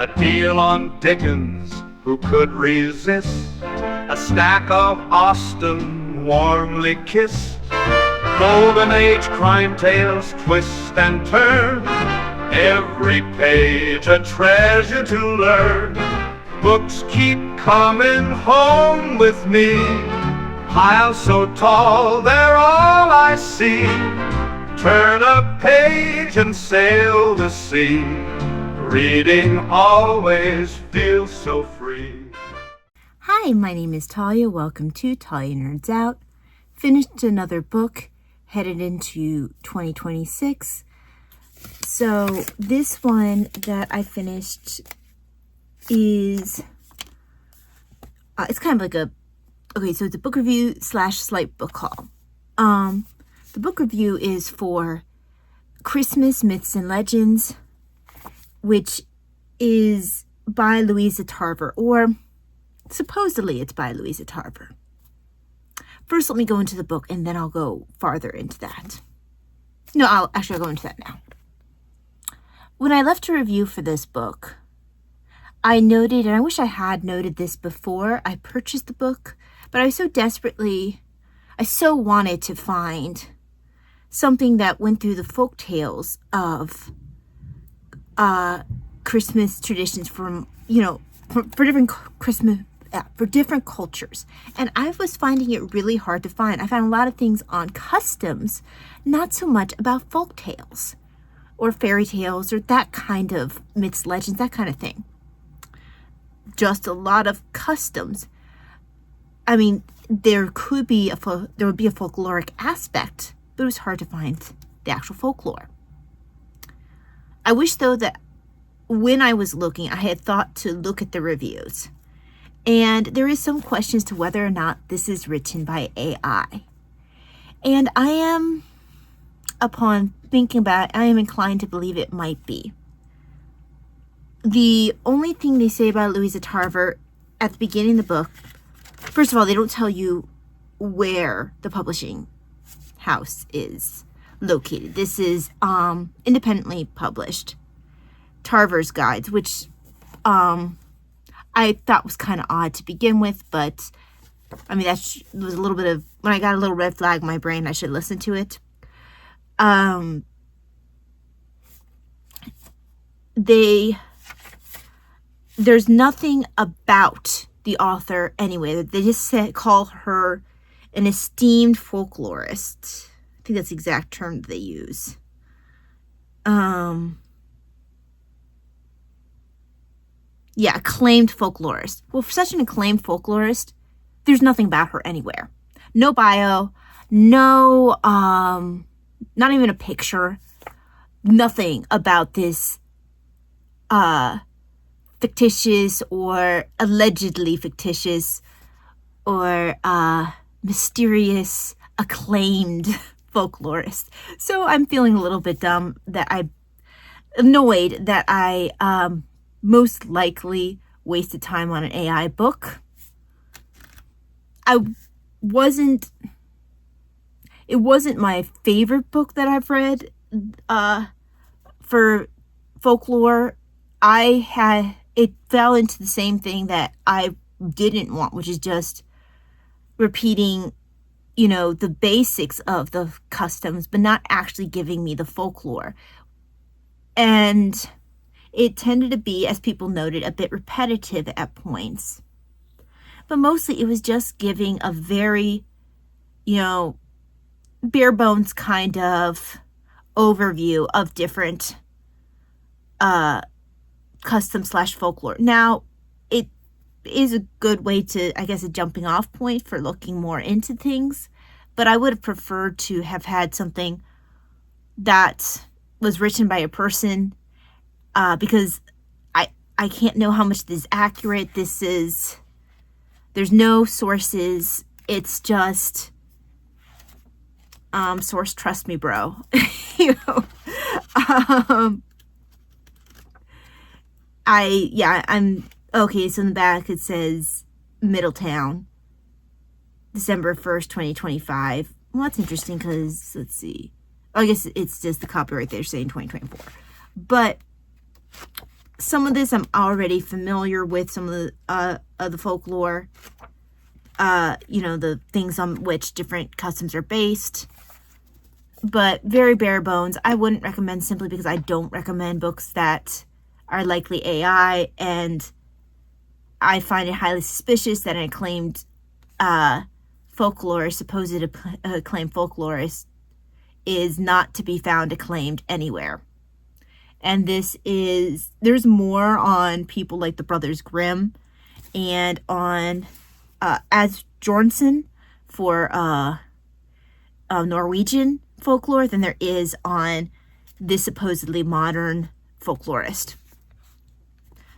A deal on Dickens, who could resist? A stack of Austen, warmly kissed. Golden Age crime tales twist and turn, every page a treasure to learn. Books keep coming home with me, piles so tall they're all I see. Turn a page and sail the sea, reading always feels so free. Hi, my name is Talia. Welcome to Talia Nerds Out. Finished another book, headed into 2026. So this one that I finished is, it's kind of like so it's a book review / slight book haul. The book review is for Christmas Myths and Legends, which is by Louisa Tarver, or supposedly it's by Louisa Tarver. First, let me go into the book, and then I'll go farther into that. No, I'll go into that now. When I left a review for this book, I noted, and I wish I had noted this before I purchased the book, but I so wanted to find something that went through the folk tales of Christmas traditions from, for different Christmas, for different cultures. And I was finding it really hard to find. I found a lot of things on customs, not so much about folk tales or fairy tales or that kind of myths, legends, that kind of thing. Just a lot of customs. I mean, there would be a folkloric aspect, but it was hard to find the actual folklore. I wish, though, that when I was looking, I had thought to look at the reviews. And there is some questions to whether or not this is written by AI. And upon thinking about it, I am inclined to believe it might be. The only thing they say about Louisa Tarver at the beginning of the book, first of all, they don't tell you where the publishing house is located. This is independently published Tarver's Guides, which I thought was kind of odd to begin with, but I mean, that was a little bit of, when I got a little red flag in my brain, I should listen to it. There's nothing about the author anyway. They just call her an esteemed folklorist. I think that's the exact term that they use. Acclaimed folklorist. Well, for such an acclaimed folklorist, there's nothing about her anywhere. No bio, no, not even a picture, nothing about this, fictitious or allegedly fictitious or, mysterious, acclaimed folklorist. So I'm feeling a little bit annoyed that I most likely wasted time on an AI book. It wasn't my favorite book that I've read for folklore. It fell into the same thing that I didn't want, which is just repeating, the basics of the customs, but not actually giving me the folklore. And it tended to be, as people noted, a bit repetitive at points. But mostly it was just giving a very, bare bones kind of overview of different custom / folklore. Now, it is a good way to, I guess, a jumping off point for looking more into things, but I would have preferred to have had something that was written by a person, because I can't know how much this is accurate. There's no sources. It's just source trust me, bro. I'm okay. So in the back it says Middletown, December 1st, 2025. Well, that's interesting because, let's see. I guess it's just the copyright they're saying 2024. But some of this I'm already familiar with, some of the folklore, the things on which different customs are based, but very bare bones. I wouldn't recommend, simply because I don't recommend books that are likely AI, and I find it highly suspicious that an acclaimed folklorist, supposed acclaimed folklorist, is not to be found acclaimed anywhere. And there's more on people like the Brothers Grimm and on Asbjornsen for Norwegian folklore than there is on this supposedly modern folklorist.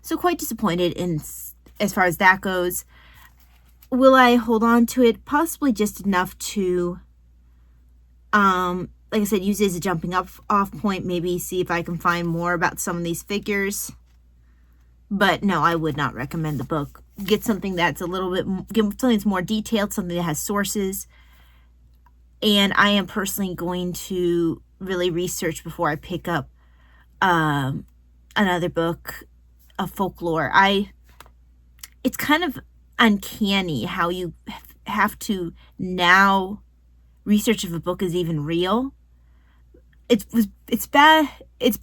So quite disappointed as far as that goes. Will I hold on to it? Possibly just enough to, like I said, use it as a jumping off point. Maybe see if I can find more about some of these figures. But no, I would not recommend the book. Get something that's get something that's more detailed, something that has sources. And I am personally going to really research before I pick up another book of folklore. It's kind of uncanny how you have to now research if a book is even real. It's bad. It's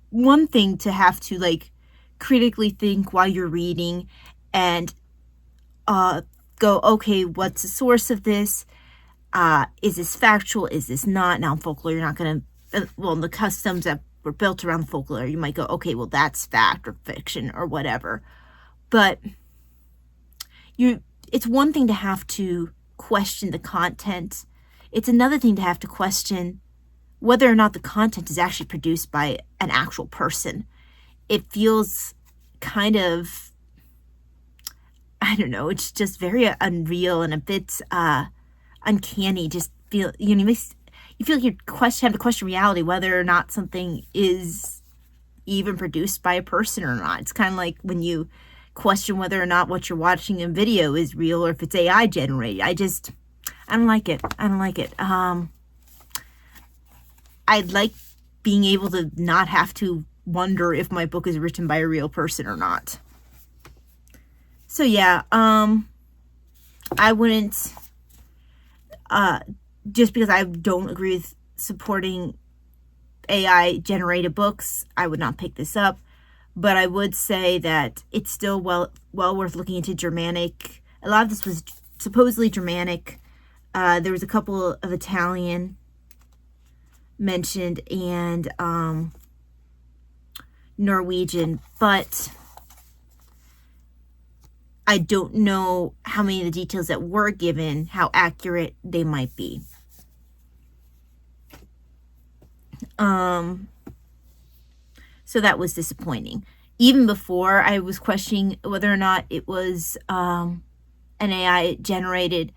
one thing to have to like critically think while you're reading and go, okay, what's the source of this? Is this factual? Is this not? Now in folklore, you're not going to, in the customs that were built around folklore, you might go, okay, well, that's fact or fiction or whatever. But it's one thing to have to question the content. It's another thing to have to question whether or not the content is actually produced by an actual person. It feels kind of, I don't know, it's just very unreal and a bit uncanny. Just feel, you feel like you have to question reality, whether or not something is even produced by a person or not. It's kind of like when you question whether or not what you're watching in video is real or if it's AI generated. I don't like it. I'd like being able to not have to wonder if my book is written by a real person or not. So yeah, I wouldn't, just because I don't agree with supporting AI generated books, I would not pick this up. But I would say that it's still well worth looking into Germanic. A lot of this was supposedly Germanic. There was a couple of Italian mentioned and Norwegian, but I don't know how many of the details that were given, how accurate they might be. So that was disappointing. Even before I was questioning whether or not it was an AI generated,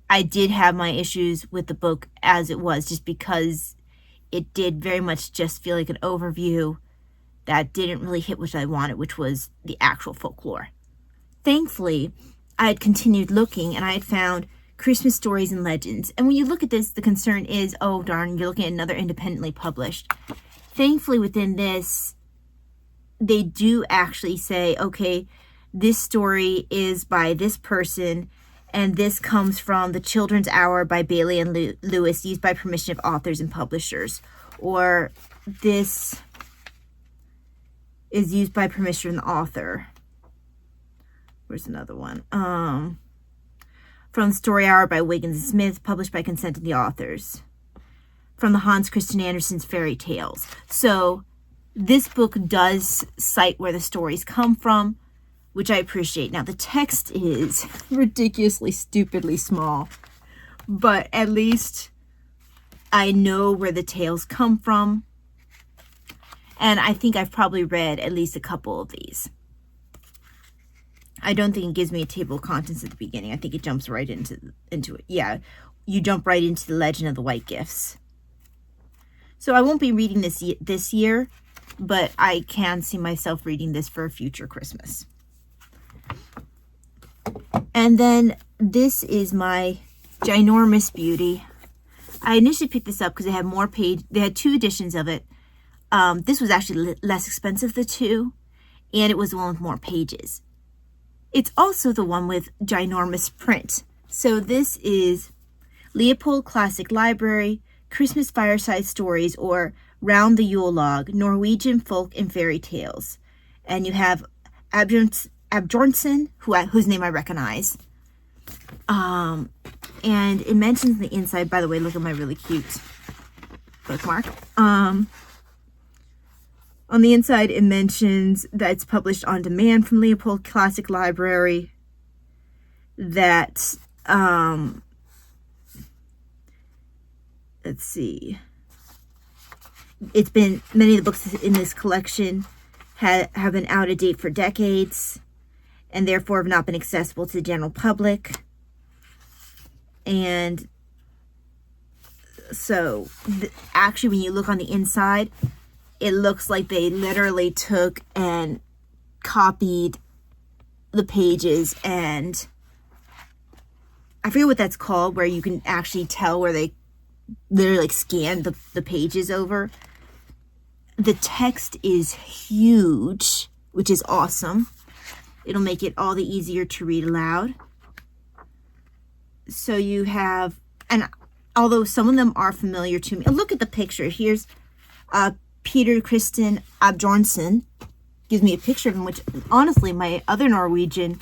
I did have my issues with the book as it was, just because it did very much just feel like an overview that didn't really hit what I wanted, which was the actual folklore. Thankfully, I had continued looking and I had found Christmas stories and legends. And when you look at this, the concern is, oh darn, you're looking at another independently published. Thankfully, within this, they do actually say, okay, this story is by this person, and this comes from The Children's Hour by Bailey and Lewis, used by permission of authors and publishers. Or this is used by permission of the author. Where's another one? From Story Hour by Wiggins and Smith, published by consent of the authors. From the Hans Christian Andersen's Fairy Tales. So this book does cite where the stories come from, which I appreciate. Now, the text is ridiculously, stupidly small, but at least I know where the tales come from. And I think I've probably read at least a couple of these. I don't think it gives me a table of contents at the beginning. I think it jumps right into it. Yeah, you jump right into the Legend of the White Gifts. So I won't be reading this year, but I can see myself reading this for a future Christmas. And then this is my ginormous beauty. I initially picked this up because it had more page. They had 2 editions of it. This was actually less expensive, the two, and it was the one with more pages. It's also the one with ginormous print. So this is Leopold Classic Library, Christmas Fireside Stories, or Round the Yule Log, Norwegian Folk and Fairy Tales. And you have Abjornsen, whose name I recognize. And it mentions the inside, by the way, look at my really cute bookmark. On the inside, it mentions that it's published on demand from Leopold Classic Library, that, let's see, many of the books in this collection have been out of date for decades, and therefore have not been accessible to the general public. And so, actually, when you look on the inside, it looks like they literally took and copied the pages, and I forget what that's called, where you can actually tell where they literally like scanned the pages over. The text is huge, which is awesome. It'll make it all the easier to read aloud. So you have, and although some of them are familiar to me, look at the picture. Here's Peter Christian Abjornsen. Gives me a picture of him, which honestly, my other Norwegian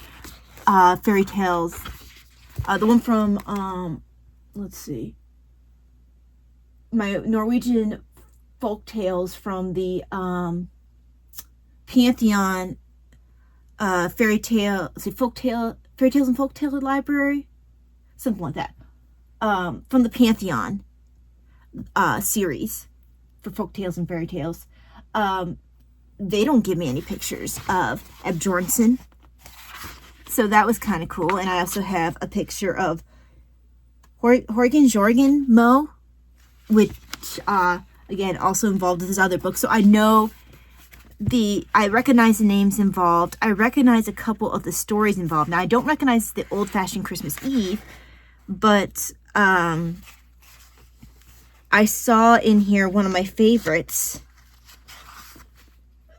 fairy tales, the one from, let's see, my Norwegian folk tales from the Pantheon fairy tales and folktale library, something like that, from the Pantheon series for folk tales and fairy tales. They don't give me any pictures of Abjornsen, so that was kind of cool. And I also have a picture of Jorgen Moe, which again also involved with his other book. So I know I recognize the names involved. I recognize a couple of the stories involved. Now I don't recognize the old-fashioned Christmas Eve, but I saw in here one of my favorites,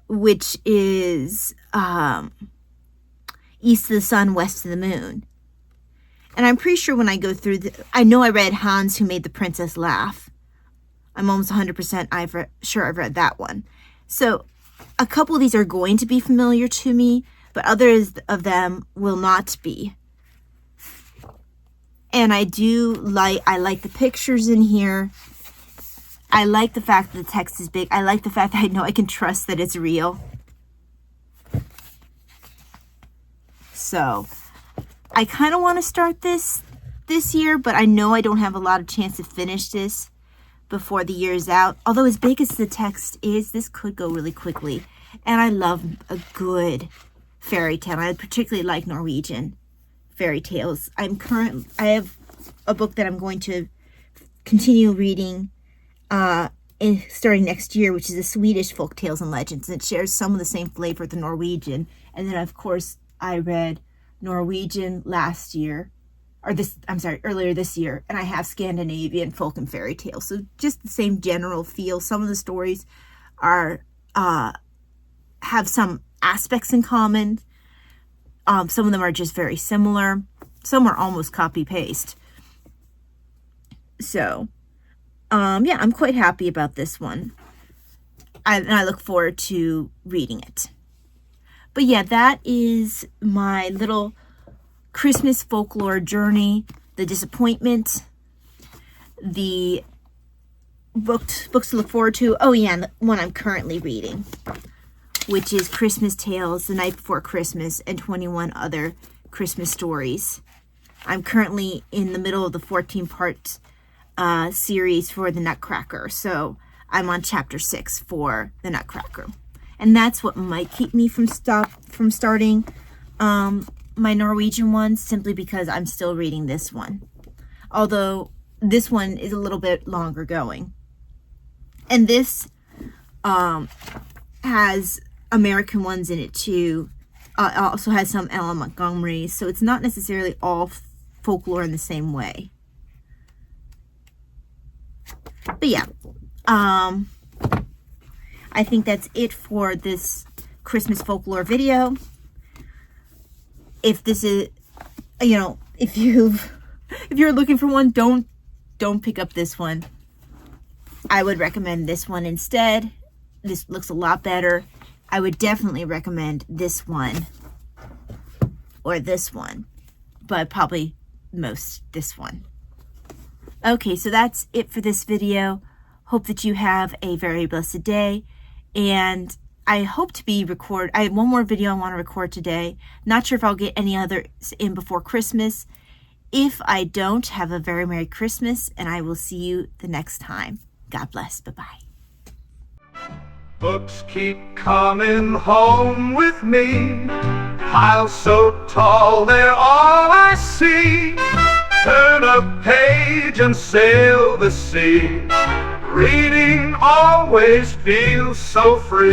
which is East of the Sun, West of the Moon. And I'm pretty sure when I go through I know I read Hans Who Made the Princess Laugh. I'm almost 100% sure I've read that one. So a couple of these are going to be familiar to me, but others of them will not be. And I like the pictures in here. I like the fact that the text is big. I like the fact that I know I can trust that it's real. So I kind of want to start this year, but I know I don't have a lot of chance to finish this before the year's out. Although as big as the text is, this could go really quickly. And I love a good fairy tale. I particularly like Norwegian fairy tales. I have a book that I'm going to continue reading starting next year, which is the Swedish folk tales and legends. And it shares some of the same flavor with the Norwegian. And then of course I read Norwegian earlier this year, and I have Scandinavian folk and fairy tales. So just the same general feel. Some of the stories have some aspects in common. Some of them are just very similar. Some are almost copy-paste. So, yeah, I'm quite happy about this one. And I look forward to reading it. But yeah, that is my little Christmas folklore journey. The disappointment, the books to look forward to. Oh yeah, and the one I'm currently reading, which is Christmas Tales, The Night Before Christmas, and 21 Other Christmas Stories. I'm currently in the middle of the 14-part series for The Nutcracker, so I'm on chapter 6 for The Nutcracker. And that's what might keep me from starting my Norwegian one, simply because I'm still reading this one. Although this one is a little bit longer going. And this has American ones in it too. It also has some Ella Montgomery, so it's not necessarily all folklore in the same way. But yeah, I think that's it for this Christmas folklore video. If this is, you know, if you're looking for one, don't pick up this one. I would recommend this one instead. This looks a lot better. I would definitely recommend this one or this one, but probably most this one. Okay, so that's it for this video. Hope that you have a very blessed day, and I hope to I have one more video I want to record today. Not sure if I'll get any others in before Christmas. If I don't, have a very Merry Christmas, and I will see you the next time. God bless. Bye-bye. Books keep coming home with me, piles so tall they're all I see. Turn a page and sail the sea. Reading always feels so free.